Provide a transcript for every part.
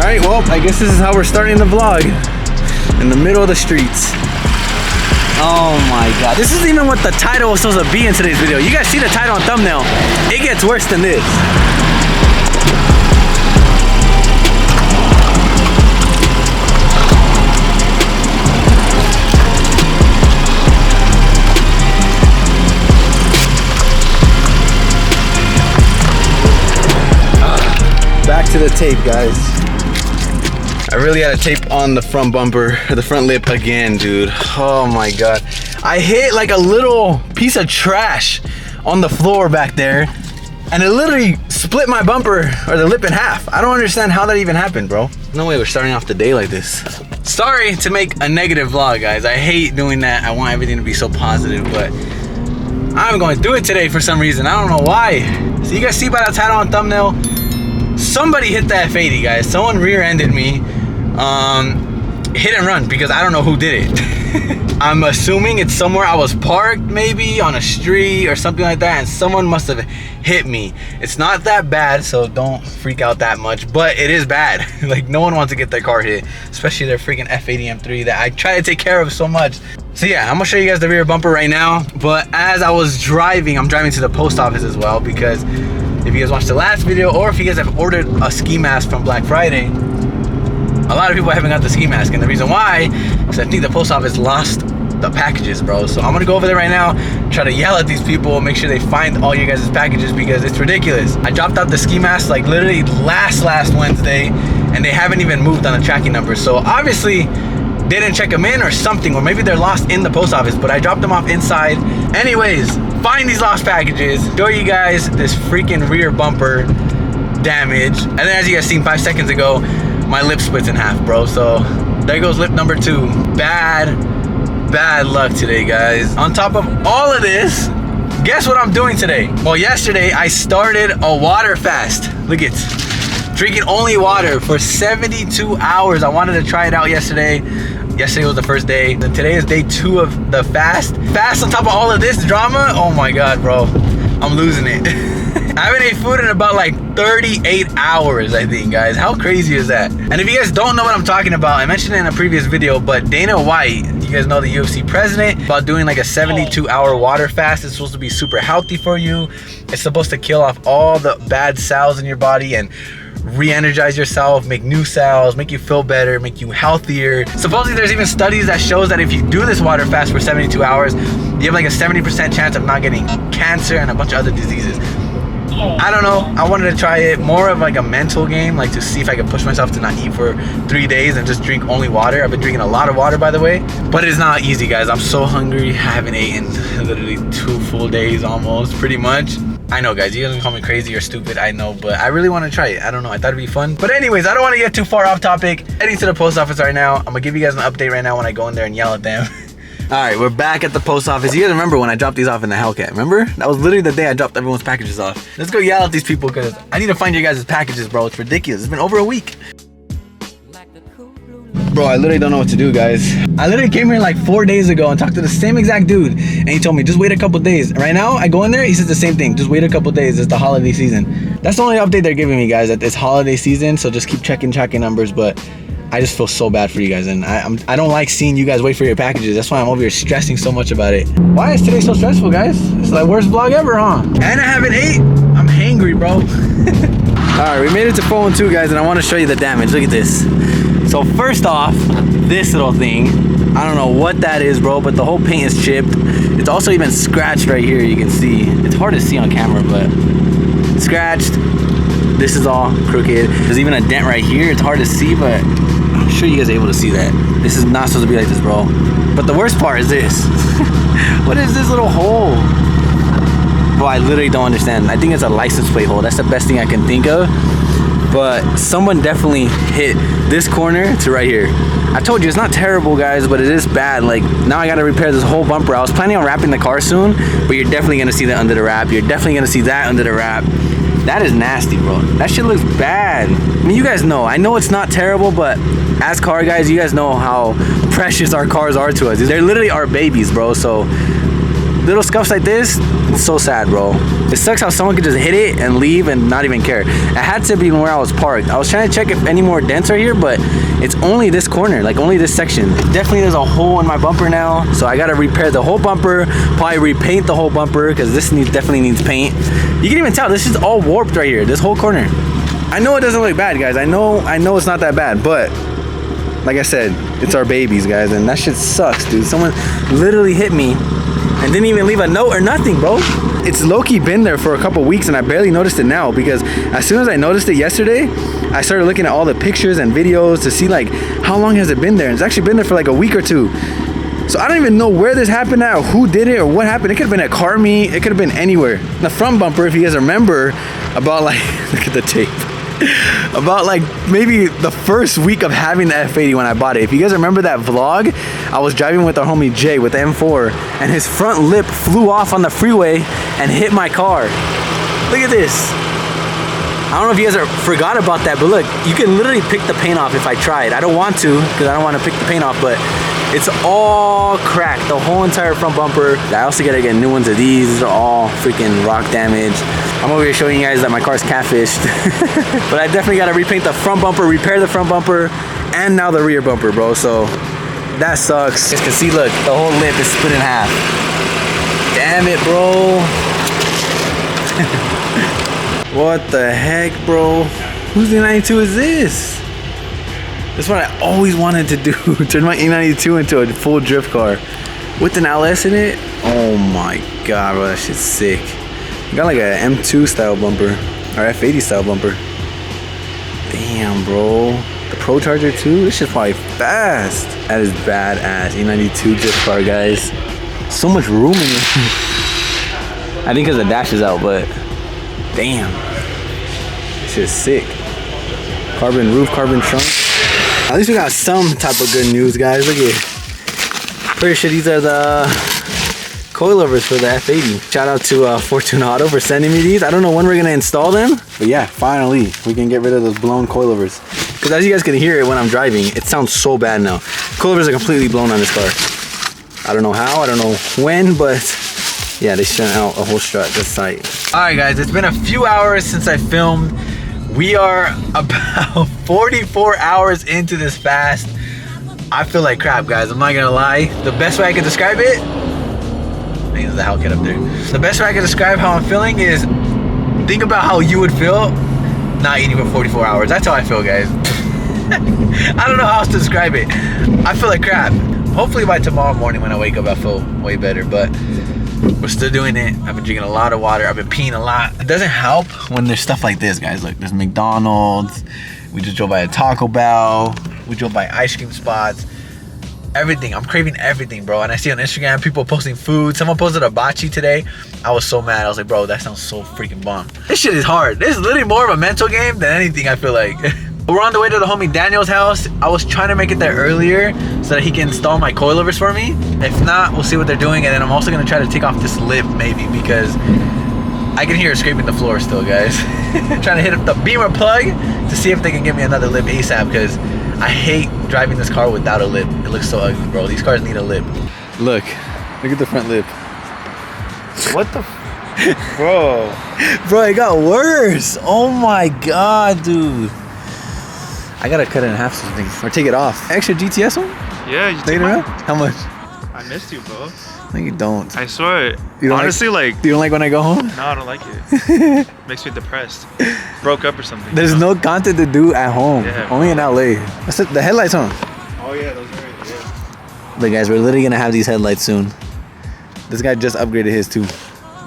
Alright, well, I guess this is how we're starting the vlog. In the middle of the streets. Oh my god. This isn't even what the title was supposed to be in today's video. You guys see the title and thumbnail. It gets worse than this. Back to the tape, guys. I really had to tape on the front bumper, or the front lip again, dude. Oh my god. I hit like a little piece of trash on the floor back there, and it literally split my bumper, or the lip, in half. I don't understand how that even happened, bro. No way we're starting off the day like this. Sorry to make a negative vlog, guys. I hate doing that. I want everything to be so positive, but I'm going to do it today for some reason. I don't know why. So you guys see by the title and thumbnail, somebody hit the F80, guys. Someone rear-ended me. Hit and run, because I don't know who did it. I'm assuming it's somewhere I was parked, maybe on a street or something like that, and someone must have hit me. It's not that bad, so don't freak out that much, but it is bad. Like, no one wants to get their car hit, especially their freaking F80 M3 that I try to take care of so much. So yeah, I'm gonna show you guys the rear bumper right now, but as I was driving, I'm driving to the post office as well, because if you guys watched the last video, or if you guys have ordered a ski mask from Black Friday, a lot of people haven't got the ski mask, and the reason why is I think the post office lost the packages, bro. So I'm gonna go over there right now, try to yell at these people, make sure they find all you guys' packages, because it's ridiculous. I dropped out the ski mask like literally last Wednesday, and they haven't even moved on the tracking number. So obviously they didn't check them in or something, or maybe they're lost in the post office, but I dropped them off inside. Anyways, find these lost packages, show you guys this freaking rear bumper damage, and then as you guys seen 5 seconds ago, my lip splits in half, bro. So there goes lip number 2. Bad luck today, guys. On top of all of this, guess what I'm doing today? Well, yesterday I started a water fast. Look at drinking only water for 72 hours. I wanted to try it out yesterday. Yesterday was the first day, and today is day 2 of the fast. Fast on top of all of this drama. Oh my god, bro, I'm losing it. I haven't ate food in about like 38 hours, I think, guys. How crazy is that? And if you guys don't know what I'm talking about, I mentioned it in a previous video, but Dana White, you guys know, the UFC president, about doing like a 72-hour water fast. It's supposed to be super healthy for you. It's supposed to kill off all the bad cells in your body and re-energize yourself, make new cells, make you feel better, make you healthier. Supposedly there's even studies that shows that if you do this water fast for 72 hours, you have like a 70% chance of not getting cancer and a bunch of other diseases. I don't know, I wanted to try it, more of like a mental game, like to see if I could push myself to not eat for 3 days and just drink only water. I've been drinking a lot of water, by the way, but it's not easy, guys. I'm so hungry. I haven't eaten literally 2 full days almost, pretty much. I know, guys, you guys can call me crazy or stupid, I know, but I really want to try it. I don't know, I thought it'd be fun. But anyways, I don't want to get too far off topic. Heading to the post office right now. I'm gonna give you guys an update right now when I go in there and yell at them. All right, we're back at the post office. You guys remember when I dropped these off in the Hellcat? Remember? That was literally the day I dropped everyone's packages off. Let's go yell at these people, because I need to find your guys' packages, bro. It's ridiculous. It's been over a week. Bro, I literally don't know what to do, guys. I literally came here like 4 days ago and talked to the same exact dude, and he told me, just wait a couple days. Right now, I go in there, he says the same thing. Just wait a couple days. It's the holiday season. That's the only update they're giving me, guys, that it's holiday season, so just keep checking numbers, but I just feel so bad for you guys, and I don't like seeing you guys wait for your packages. That's why I'm over here stressing so much about it. Why is today so stressful, guys? It's the worst vlog ever, huh? And I haven't ate. I'm hangry, bro. All right, we made it to 412, guys, and I want to show you the damage. Look at this. So first off, this little thing, I don't know what that is, bro, but the whole paint is chipped. It's also even scratched right here, you can see. It's hard to see on camera, but scratched. This is all crooked. There's even a dent right here. It's hard to see, but I'm sure you guys are able to see that. This is not supposed to be like this, bro. But the worst part is this. What is this little hole? Bro, I literally don't understand. I think it's a license plate hole. That's the best thing I can think of. But someone definitely hit this corner to right here. I told you, it's not terrible, guys, but it is bad. Like, now I gotta repair this whole bumper. I was planning on wrapping the car soon, but you're definitely gonna see that under the wrap. You're definitely gonna see that under the wrap. That is nasty, bro. That shit looks bad. I mean, you guys know. I know it's not terrible, but as car guys, you guys know how precious our cars are to us. They're literally our babies, bro. So little scuffs like this, it's so sad, bro. It sucks how someone could just hit it and leave and not even care. It had to be where I was parked. I was trying to check if any more dents are here, but it's only this corner, like only this section. Definitely there's a hole in my bumper now, so I gotta repair the whole bumper, probably repaint the whole bumper, because this definitely needs paint. You can even tell this is all warped right here, this whole corner. I know it doesn't look bad, guys. I know it's not that bad, but like I said, it's our babies, guys, and that shit sucks, dude. Someone literally hit me and didn't even leave a note or nothing, bro. It's low-key been there for a couple weeks and I barely noticed it now, because as soon as I noticed it yesterday, I started looking at all the pictures and videos to see like how long has it been there. And it's actually been there for like a week or two. So I don't even know where this happened at, or who did it, or what happened. It could have been at car meet, it could have been anywhere. The front bumper, if you guys remember, about like, look at the tape. About like maybe the first week of having the F80 when I bought it. If you guys remember that vlog, I was driving with our homie Jay with the M4 and his front lip flew off on the freeway and hit my car. Look at this. I don't know if you guys forgot about that, but look, you can literally pick the paint off if I tried. I don't want to, because I don't want to pick the paint off, but it's all cracked, the whole entire front bumper. I also gotta get new ones of these. These are all freaking rock damage. I'm over here showing you guys that my car's catfished. But I definitely gotta repaint the front bumper, repair the front bumper, and now the rear bumper, bro. So that sucks. You guys can see, look, the whole lip is split in half. Damn it, bro. What the heck, bro? Whose E92 is this? That's what I always wanted to do. Turn my E92 into a full drift car with an LS in it. Oh my god, bro, that shit's sick. Got like a M2 style bumper or F80 style bumper. Damn, bro. The Pro Charger too. This shit's probably fast. That is badass. E92 drift car, guys. So much room in it. I think because the dash is out, but damn, this shit's sick. Carbon roof, carbon trunk. At least we got some type of good news, guys. Look at it. Pretty sure these are the coilovers for the F80. Shout out to Fortune Auto for sending me these. I don't know when we're gonna install them, but yeah, finally we can get rid of those blown coilovers. Because as you guys can hear it when I'm driving, it sounds so bad now. Coilovers are completely blown on this car. I don't know how, I don't know when, but yeah, they sent out a whole strut. That's tight. All right, guys, it's been a few hours since I filmed. We are about 44 hours into this fast. I feel like crap, guys. I'm not gonna lie. The best way I can describe it, there's the Hellcat up there. The best way I can describe how I'm feeling is, think about how you would feel not eating for 44 hours. That's how I feel, guys. I don't know how else to describe it. I feel like crap. Hopefully by tomorrow morning when I wake up, I feel way better, but we're still doing it. I've been drinking a lot of water. I've been peeing a lot. It doesn't help when there's stuff like this, guys. Look, there's McDonald's. We just drove by a Taco Bell. We drove by ice cream spots. Everything. I'm craving everything, bro. And I see on Instagram people posting food. Someone posted a hibachi today. I was so mad. I was like, bro, that sounds so freaking bomb. This shit is hard. This is literally more of a mental game than anything, I feel like. We're on the way to the homie Daniel's house. I was trying to make it there earlier so that he can install my coilovers for me. If not, we'll see what they're doing. And then I'm also gonna try to take off this lip maybe, because I can hear it scraping the floor still, guys. Trying to hit up the Beamer plug to see if they can give me another lip ASAP, because I hate driving this car without a lip. It looks so ugly, bro. These cars need a lip. Look at the front lip. What the bro? Bro, it got worse. Oh my god, dude. I gotta cut it in half or something, or take it off. Extra GTS one? Yeah, you take it out. How much? I missed you, bro. No, you don't. I swear. You don't honestly, like, you don't like when I go home? No, I don't like it. Makes me depressed. Broke up or something. There's no content to do at home. Yeah, only in LA. That's it, the headlights on. Oh yeah, those are right there. Look, guys, we're literally gonna have these headlights soon. This guy just upgraded his too.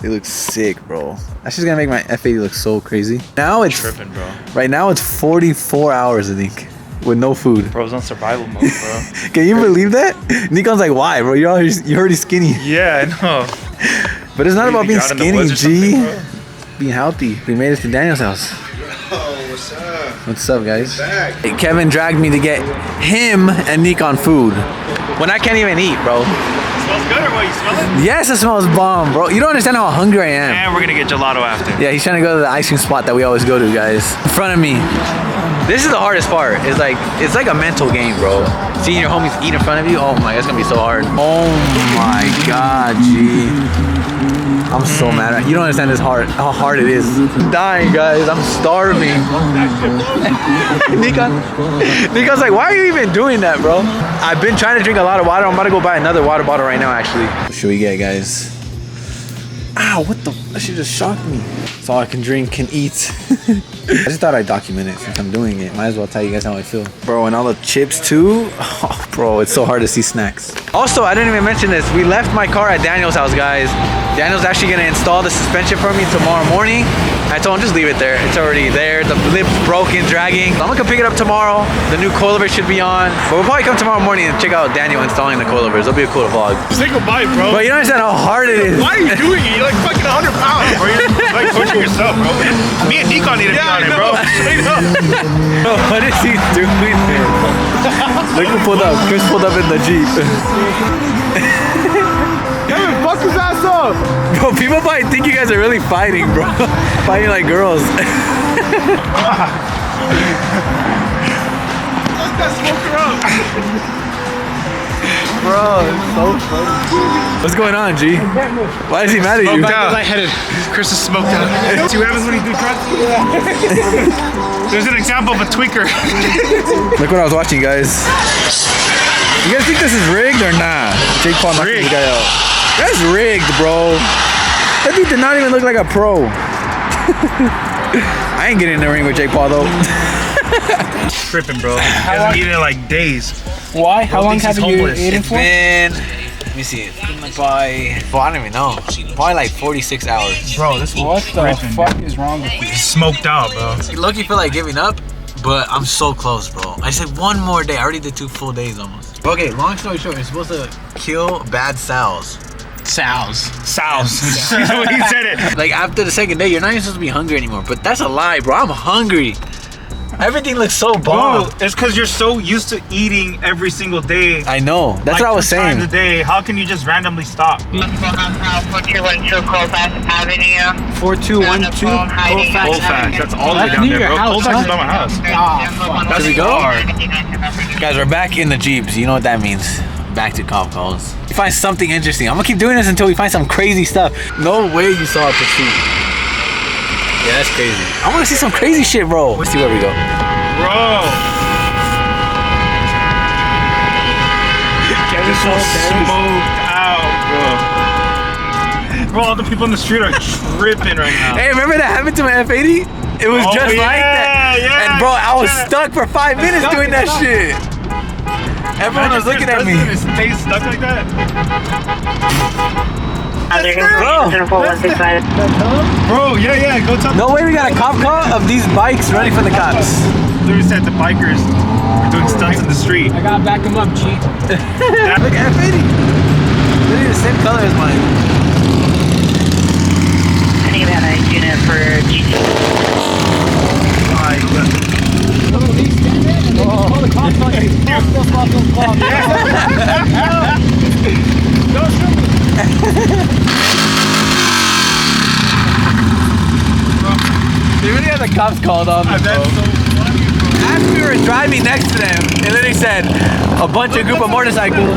They look sick, bro. That's just gonna make my F80 look so crazy. Now it's tripping, bro. Right now it's 44 hours, I think, with no food. Bro's on survival mode, bro. Can you believe that? Nikon's like, why, bro? You're already skinny. Yeah, I know. But it's not about being skinny, G. Being healthy. We made it to Daniel's house. Oh, what's up? What's up, guys? Hey, Kevin dragged me to get him and Nikon food when I can't even eat, bro. Smells good or what? You smell it? Yes, it smells bomb, bro. You don't understand how hungry I am. And we're gonna get gelato after. Yeah, he's trying to go to the ice cream spot that we always go to, guys. In front of me, This is the hardest part. It's like a mental game, bro. Seeing your homies eat in front of you, oh my, it's gonna be so hard. Oh my God, G. I'm so mad at you. Don't understand how hard it is. I'm dying, guys. I'm starving. Nico's like, why are you even doing that, bro? I've been trying to drink a lot of water. I'm about to go buy another water bottle right now, actually. What should we get, guys? Ow, what the? That shit just shocked me. It's all I can drink and eat. I just thought I'd document it since I'm doing it. Might as well tell you guys how I feel. Bro, and all the chips too. Oh, bro, it's so hard to see snacks. Also, I didn't even mention this. We left my car at Daniel's house, guys. Daniel's actually gonna install the suspension for me tomorrow morning. I told him just leave it there. It's already there. The lip's broken, dragging. I'm gonna come pick it up tomorrow. The new coilover should be on. But we'll probably come tomorrow morning and check out Daniel installing the coilovers. It'll be a cool vlog. Say goodbye, bro. But you don't understand how hard it is. Why are you doing it? You're like fucking 100 pounds, bro. You're like pushing yourself, bro. Me and Nikon need to be on it, bro. Straight up. Bro, what is he doing there? Look who pulled up. Chris pulled up in the Jeep. Kevin, fuck his ass up. Bro, people might think you guys are really fighting, bro. Fighting like girls. Let that smoker up. Bro, it's so funny. What's going on, G? Why is he mad at you? Smoked out. Lightheaded. Chris is smoked out. See what happens when you do drugs? There's an example of a tweaker. Look what I was watching, guys. You guys think this is rigged or nah? Jake Paul knocking the guy out. That's rigged, bro. That dude did not even look like a pro. I ain't getting in the ring with Jake Paul though. Tripping, bro. He hasn't eaten in like days. Why? How long have you eaten It's for? been, let me see, it's been like I don't even know. Probably like 46 hours. Bro, this What the fuck is wrong with you? smoked out, bro. Lucky feel like giving up, but I'm so close, bro. I said one more day. I already did 2 full days almost. Okay, long story short, you're supposed to kill bad cells. Sows. That's the way he said it. Like after the second day, you're not even supposed to be hungry anymore. But that's a lie, bro. I'm hungry. Everything looks so bomb. Bro, it's because you're so used to eating every single day. I know. That's like what I was 2 times saying. a day. How can you just randomly stop? 4212 Colfax Avenue. 4212 Colfax. That's all the way down near there, your bro. house, Colfax huh? is by my house. Should we go? far. Guys, we're back in the Jeeps. You know what that means. Back to cop calls. You find something interesting. I'm gonna keep doing this until we find some crazy stuff. No way you saw a pursuit. Yeah, that's crazy. I wanna see some crazy shit, bro. Let's see where we go. Bro. This was smoked out, bro. Bro, all the people in the street are tripping right now. Hey, remember that happened to my F80? It was Oh, just yeah, like that. yeah, And bro, I was yeah. stuck for 5 minutes doing that shit. Everyone was looking at me. Stay stuck like that. Bro, yeah, go talk. No way we got a cop car of these bikes running from the cops. Literally said the bikers were doing stunts in the street. I gotta back him up, G. Look at F80. Literally the same color as mine. I think about a unit for GT. Call the cops on you. Call. They really had the cops called on me, bro. That's so funny, bro. As we were driving next to them, it literally said a group of motorcycles.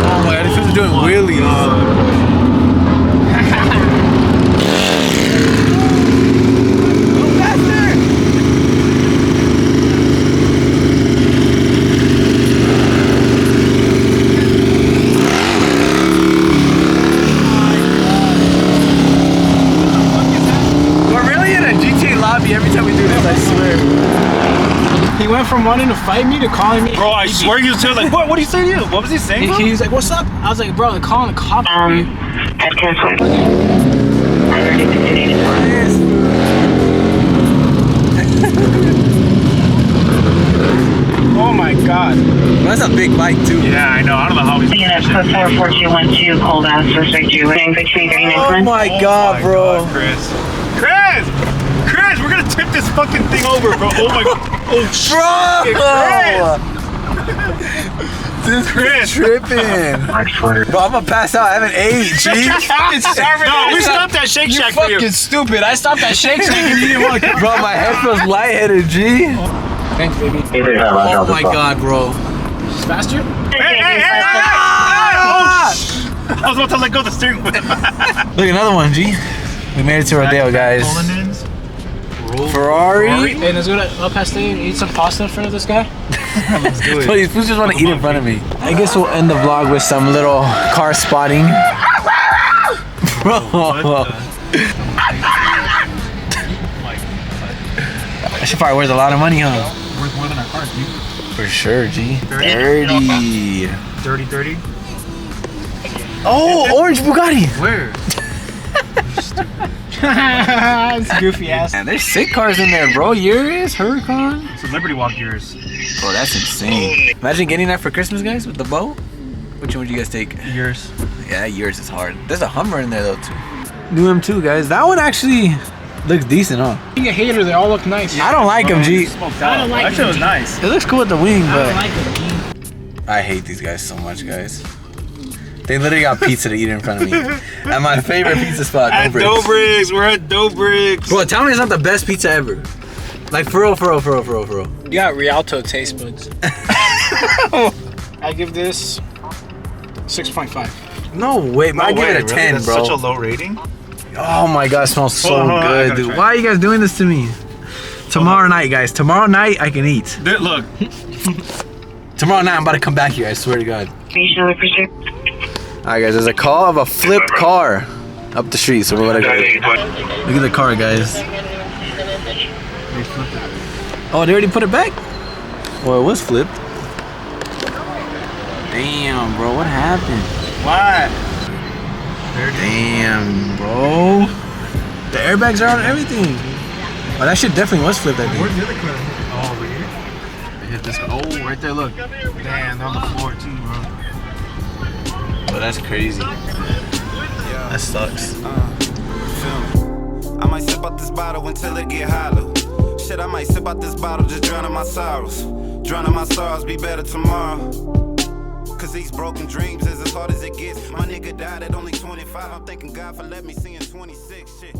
Oh my god, this was doing wheelies. Go faster! We're really in a GTA lobby every time we do this, I swear. He went from wanting to fight me to calling me. Bro, I swear he was there like, what did he say to you? What was he saying? He was like, "What's up?" I was like, "Bro, they're calling the cops." At cancel. Oh my god. That's a big bike too. Yeah, I know. I don't know how he's doing that Unit shit. 44212 cold ass suspect you running between 39 Oh my god, bro. Chris, we're gonna tip this fucking thing over, bro. Oh my god. Oh, shit, Bro! Chris. This Chris. tripping. Bro, I'm gonna pass out. I haven't ate, G. No, we stopped at Shake Shack for you. Fucking stupid. I stopped at Shake Shack and you didn't want to come. Bro, my head feels lightheaded, G. Thanks, baby. Oh my god, bro. Just faster? Hey! I was about to let go of the steering wheel. Look, another one, G. We made it to Rodeo, guys. Ferrari. Hey, let's go to El Pastel and eat some pasta in front of this guy. Let's do it. Please, just want to eat in front of me. I guess we'll end the vlog with some little car spotting. Bro. That shit probably worth a lot of money, huh? Worth more than our cars, dude. For sure, G. 30. 30. Oh, orange Bugatti. Where? It's goofy ass. Man, there's sick cars in there, bro. Yours, Huracan. It's a Liberty Walk yours. Bro, that's insane. Imagine getting that for Christmas, guys, with the bow. Which one would you guys take? Yours. Yeah, yours is hard. There's a Hummer in there, though, too. New M2, guys. That one actually looks decent, huh? Being a hater, they all look nice. I don't like them, G. I don't like That shit was them. nice. It looks cool with the wing, I but don't like them. I hate these guys so much, guys. They literally got pizza to eat in front of me. At my favorite pizza spot, At Dobrik's. We're at Dobrik's. Bro, tell me it's not the best pizza ever. Like, for real. You got Rialto taste buds. I give this 6.5. No way, man. I give it a 10, That's bro. such a low rating. Oh my god, it smells so Hold on, I good, gotta dude. try Why are you guys doing this to me? Tomorrow night, guys. Tomorrow night, I can eat. Dude, look. Tomorrow night, I'm about to come back here, I swear to God. Usually pursue. Alright, guys, there's a call of a flipped car up the street, so we're gonna go. Look at the car, guys. Oh, they already put it back? Well, it was flipped. Damn, bro, what happened? What? Damn, bro. The airbags are on and everything. Oh, that shit definitely was flipped, I think. Where's the other car? Oh, over here. They hit this. Oh, right there. Look. Damn, they're on the floor too, bro. Oh, that's crazy. That sucks. I might sip out this bottle until it get hollow. Shit, I might sip out this bottle, just drowning my sorrows. Drowning my sorrows, be better tomorrow. Cause these broken dreams is as hard as it gets. My nigga died at only 25. I'm thanking God for letting me see in 26. Shit.